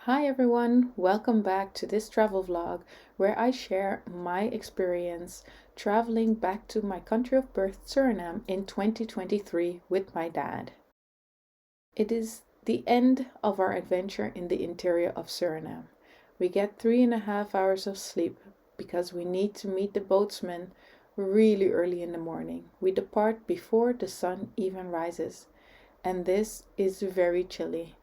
Hi everyone, welcome back to this travel vlog where I share my experience traveling back to my country of birth, Suriname, in 2023 with my dad. It is the end of our adventure in the interior of Suriname. We get 3.5 hours of sleep because we need to meet the boatsman really early in the morning. We depart before the sun even rises, and this is very chilly.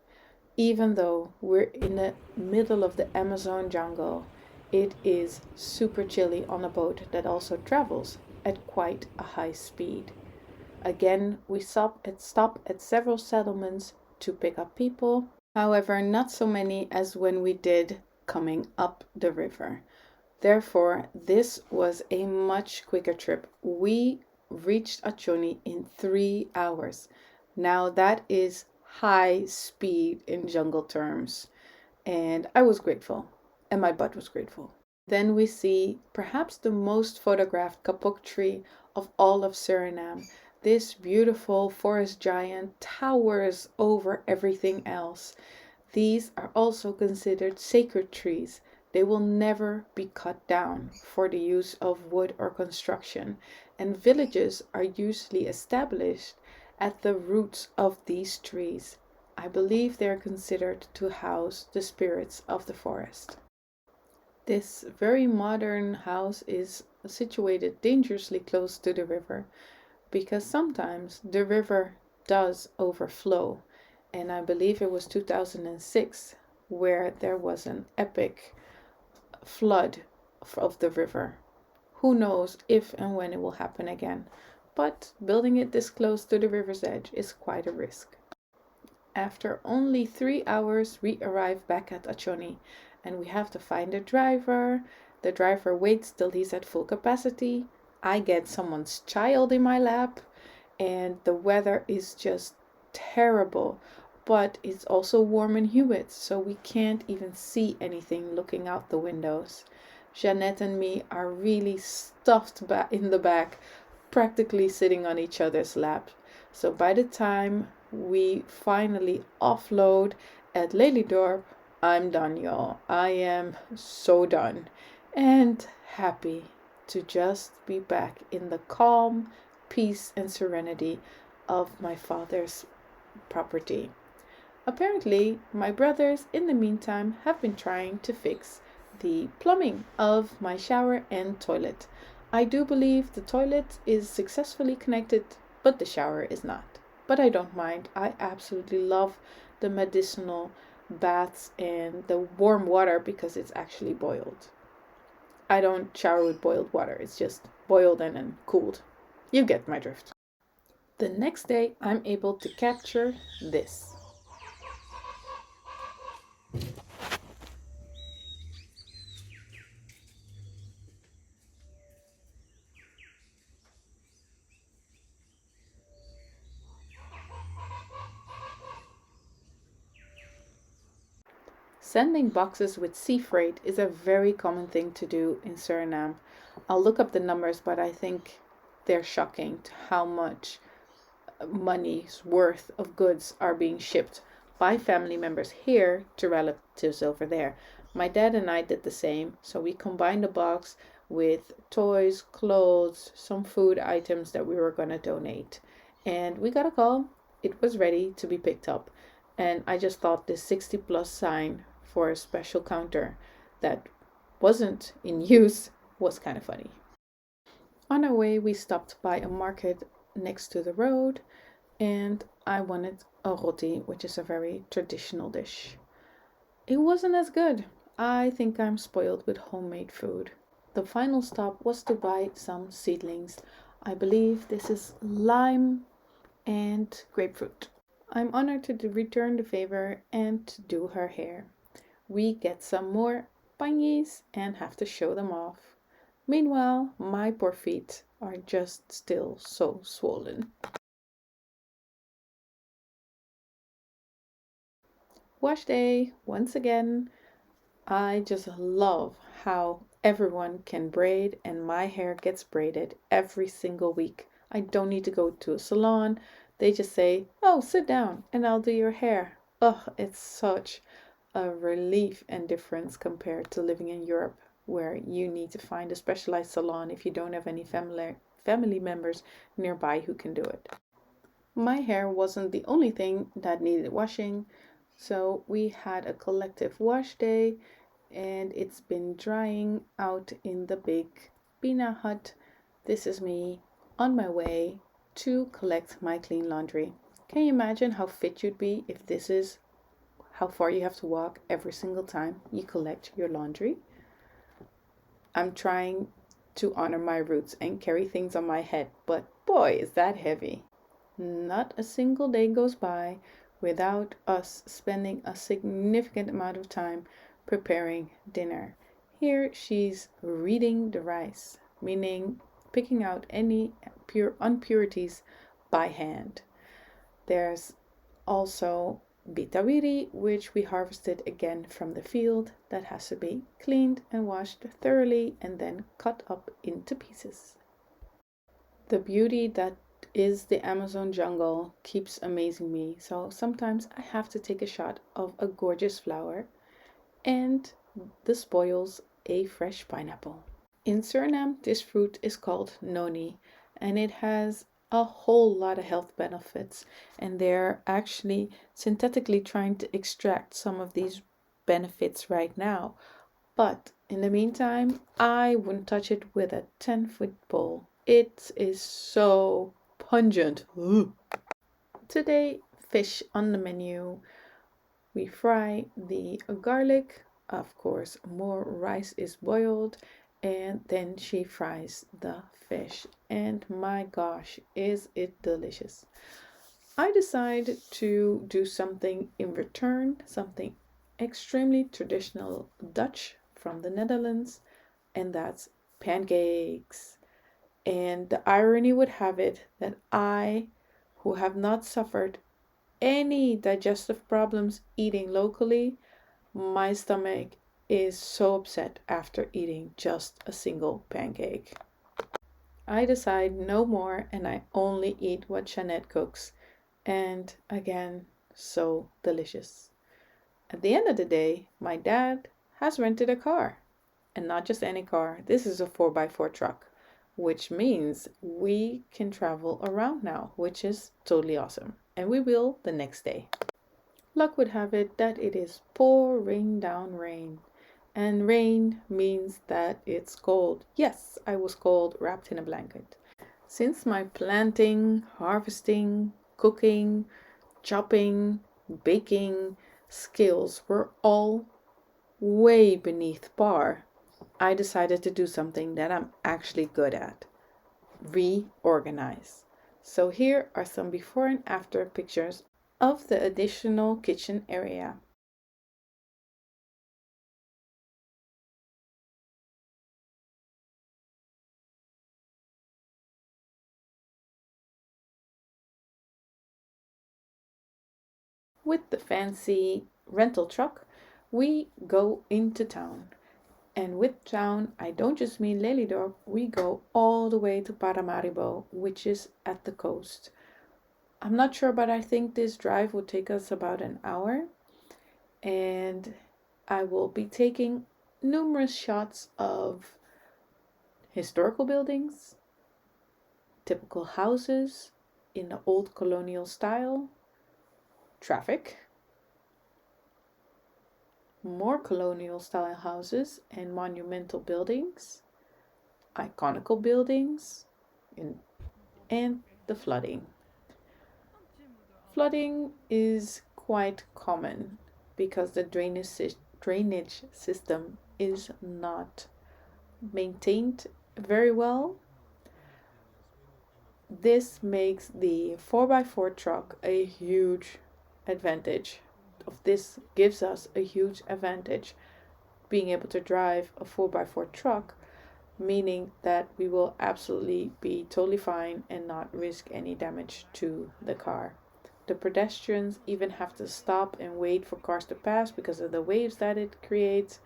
Even though we're in the middle of the Amazon jungle, it is super chilly on a boat that also travels at quite a high speed. Again, we stop at several settlements to pick up people. However, not so many as when we did coming up the river. Therefore, this was a much quicker trip. We reached Atjoni in 3 hours. Now that is high speed in jungle terms, and I was grateful, and my butt was grateful. Then we see perhaps the most photographed kapok tree of all of Suriname. This beautiful forest giant towers over everything else. These are also considered sacred trees. They will never be cut down for the use of wood or construction, and villages are usually established at the roots of these trees. I believe they are considered to house the spirits of the forest. This very modern house is situated dangerously close to the river because sometimes the river does overflow, and I believe it was 2006 where there was an epic flood of the river. Who knows if and when it will happen again, but building it this close to the river's edge is quite a risk. After only 3 hours, we arrive back at Atjoni and we have to find a driver. The driver waits till he's at full capacity. I get someone's child in my lap, and the weather is just terrible, but it's also warm and humid, so we can't even see anything looking out the windows. Jeannette and me are really stuffed in the back, practically sitting on each other's lap. So by the time we finally offload at Lelydorp, I'm done, y'all. I am so done and happy to just be back in the calm, peace, and serenity of my father's property. Apparently, my brothers, in the meantime, have been trying to fix the plumbing of my shower and toilet. I do believe the toilet is successfully connected, but the shower is not. But I don't mind. I absolutely love the medicinal baths and the warm water because it's actually boiled. I don't shower with boiled water, it's just boiled and then cooled. You get my drift. The next day, I'm able to capture this. Sending boxes with sea freight is a very common thing to do in Suriname. I'll look up the numbers, but I think they're shocking to how much money's worth of goods are being shipped by family members here to relatives over there. My dad and I did the same, so we combined a box with toys, clothes, some food items that we were going to donate. And we got a call. It was ready to be picked up. And I just thought this 60 plus sign for a special counter that wasn't in use was kind of funny. On our way, we stopped by a market next to the road, and I wanted a roti, which is a very traditional dish. It wasn't as good. I think I'm spoiled with homemade food. The final stop was to buy some seedlings. I believe this is lime and grapefruit. I'm honored to return the favor and to do her hair. We get some more pannies and have to show them off. Meanwhile, my poor feet are just still so swollen. Wash day, once again. I just love how everyone can braid and my hair gets braided every single week. I don't need to go to a salon. They just say, oh, sit down and I'll do your hair. Oh, it's such a relief and difference compared to living in Europe, where you need to find a specialized salon if you don't have any family members nearby who can do it. My hair wasn't the only thing that needed washing, so we had a collective wash day and it's been drying out in the big Bina hut. This is me on my way to collect my clean laundry. Can you imagine how fit you'd be if this is how far you have to walk every single time you collect your laundry? I'm trying to honor my roots and carry things on my head, but boy, is that heavy. Not a single day goes by without us spending a significant amount of time preparing dinner. Here she's reading the rice, meaning picking out any pure impurities by hand. There's also bitawiri, which we harvested again from the field, that has to be cleaned and washed thoroughly and then cut up into pieces. The beauty that is the Amazon jungle keeps amazing me, so sometimes I have to take a shot of a gorgeous flower and the spoils, a fresh pineapple. In Suriname, this fruit is called noni and it has a whole lot of health benefits, and they're actually synthetically trying to extract some of these benefits right now. But in the meantime, I wouldn't touch it with a 10-foot pole. It is so pungent. Ugh. Today, fish on the menu. We fry the garlic. Of course, more rice is boiled, and then she fries the fish. And my gosh, is it delicious! I decided to do something in return, something extremely traditional Dutch from the Netherlands, and that's pancakes. And the irony would have it that I, who have not suffered any digestive problems eating locally, my stomach is so upset after eating just a single pancake. I decide no more and I only eat what Jeanette cooks. And again, so delicious. At the end of the day, my dad has rented a car. And not just any car, this is a 4x4 truck, which means we can travel around now, which is totally awesome. And we will the next day. Luck would have it that it is pouring down rain. And rain means that it's cold. Yes, I was cold, wrapped in a blanket. Since my planting, harvesting, cooking, chopping, baking skills were all way beneath par, I decided to do something that I'm actually good at: reorganize. So here are some before and after pictures of the additional kitchen area. With the fancy rental truck, we go into town. And with town, I don't just mean Lelydorp, we go all the way to Paramaribo, which is at the coast. I'm not sure, but I think this drive will take us about an hour. And I will be taking numerous shots of historical buildings, typical houses in the old colonial style, traffic, more colonial style houses and monumental buildings, iconical buildings, and the flooding. Flooding is quite common because the drainage system is not maintained very well. This makes the 4x4 truck a huge advantage. This gives us a huge advantage, being able to drive a 4x4 truck, meaning that we will absolutely be totally fine and not risk any damage to the car. The pedestrians even have to stop and wait for cars to pass because of the waves that it creates.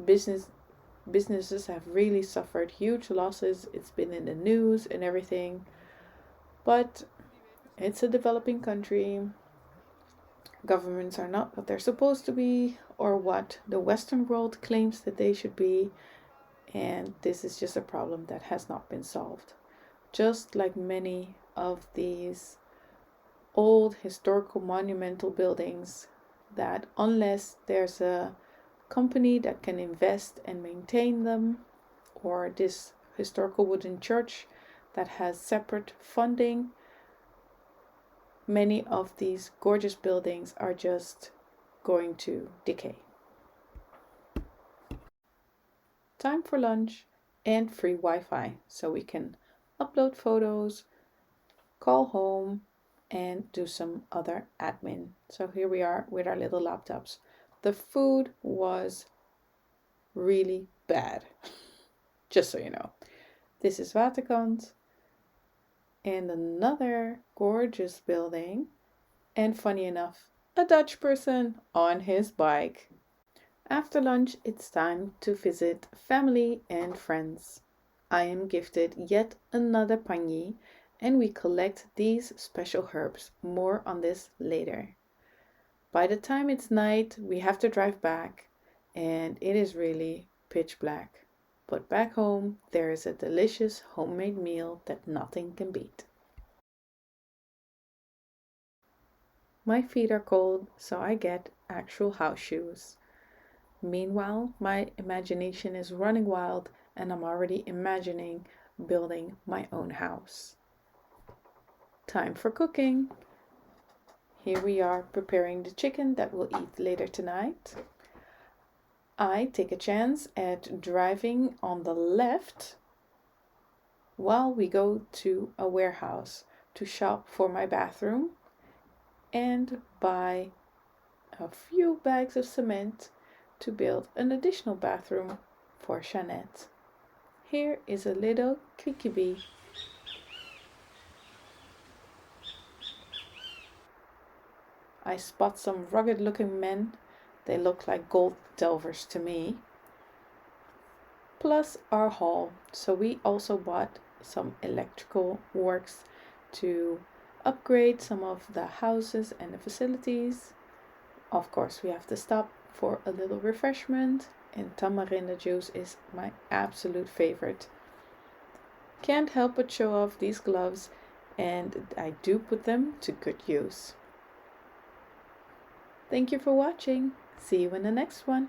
Businesses have really suffered huge losses. It's been in the news and everything. But it's a developing country Governments are not what they're supposed to be or what the Western world claims that they should be, and this is just a problem that has not been solved. Just like many of these old historical monumental buildings, that unless there's a company that can invest and maintain them, or this historical wooden church that has separate funding, many of these gorgeous buildings are just going to decay. Time for lunch and free Wi-Fi so we can upload photos, call home, and do some other admin. So here we are with our little laptops. The food was really bad, just so you know. This is Waterkant and another gorgeous building, and funny enough, a Dutch person on his bike. After lunch, it's time to visit family and friends. I am gifted yet another panyi, and we collect these special herbs. More on this later. By the time it's night, we have to drive back, and it is really pitch black. But back home, there is a delicious homemade meal that nothing can beat. My feet are cold, so I get actual house shoes. Meanwhile, my imagination is running wild and I'm already imagining building my own house. Time for cooking. Here we are preparing the chicken that we'll eat later tonight. I take a chance at driving on the left while we go to a warehouse to shop for my bathroom and buy a few bags of cement to build an additional bathroom for Jeannette. Here is a little kikkibi. I spot some rugged looking men. They look like gold delvers to me. Plus our hall. So we also bought some electrical works to upgrade some of the houses and the facilities. Of course, we have to stop for a little refreshment, and tamarind juice is my absolute favorite. Can't help but show off these gloves, and I do put them to good use. Thank you for watching. See you in the next one.